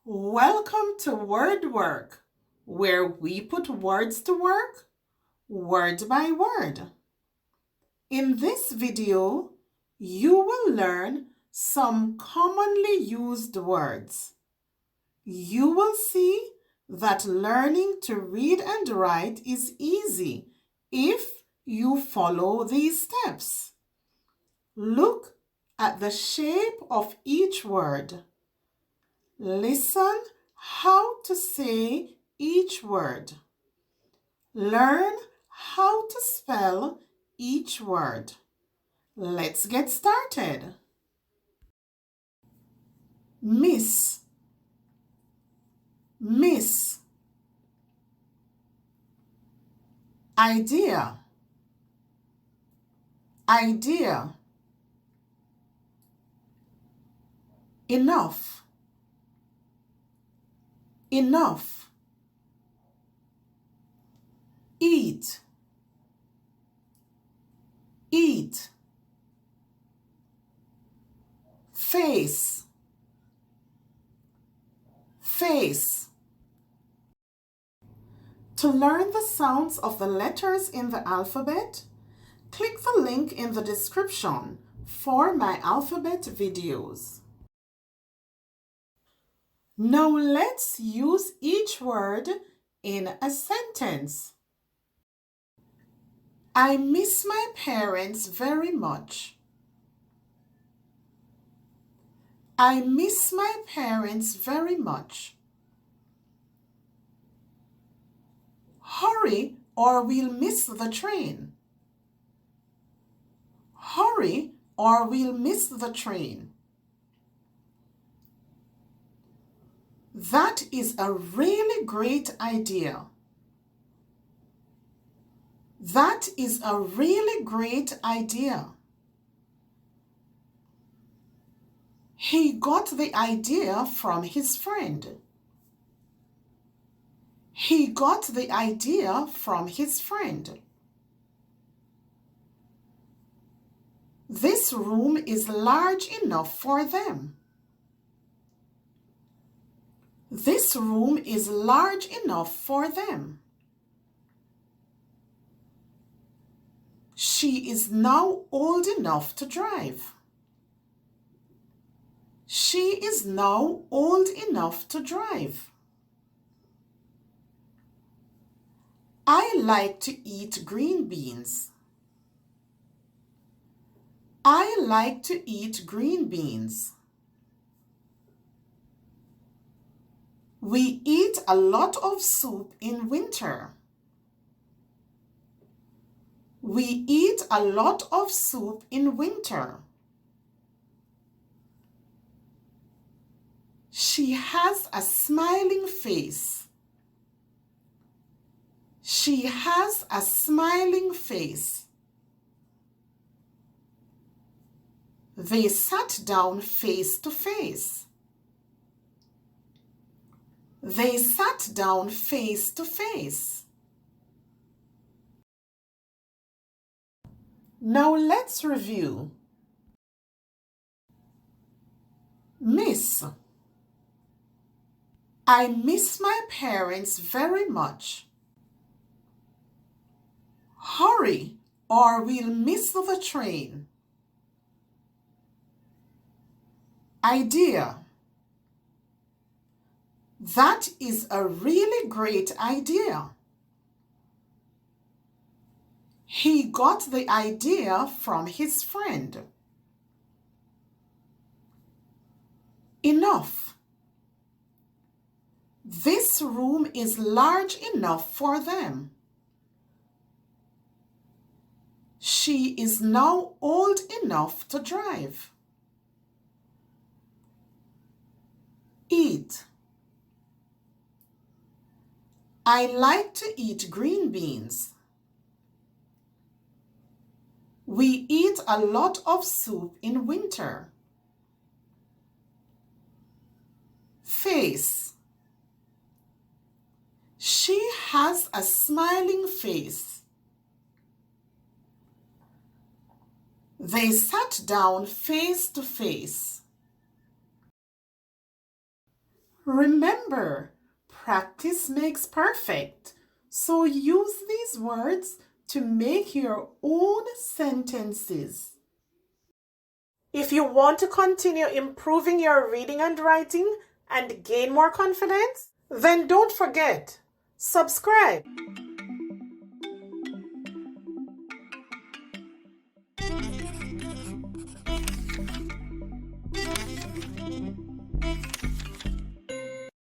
Welcome to WordWork, where we put words to work, word by word. In this video, you will learn some commonly used words. You will see that learning to read and write is easy if you follow these steps. Look at the shape of each word. Listen how to say each word. Learn how to spell each word. Let's get started. Miss, miss. Idea, idea. Enough, enough. Eat, eat. Face, face. To learn the sounds of the letters in the alphabet, click the link in the description for my alphabet videos. Now let's use each word in a sentence. I miss my parents very much. I miss my parents very much. Hurry or we'll miss the train. Hurry or we'll miss the train. That is a really great idea. That is a really great idea. He got the idea from his friend. He got the idea from his friend. This room is large enough for them. This room is large enough for them. She is now old enough to drive. She is now old enough to drive. I like to eat green beans. I like to eat green beans. We eat a lot of soup in winter. We eat a lot of soup in winter. She has a smiling face. She has a smiling face. They sat down face to face. They sat down face to face. Now let's review. Miss. I miss my parents very much. Hurry or we'll miss the train. Idea. That is a really great idea. He got the idea from his friend. Enough. This room is large enough for them. She is now old enough to drive. Eat. I like to eat green beans. We eat a lot of soup in winter. Face. She has a smiling face. They sat down face to face. Remember, practice makes perfect. So use these words to make your own sentences. If you want to continue improving your reading and writing and gain more confidence, then don't forget, subscribe.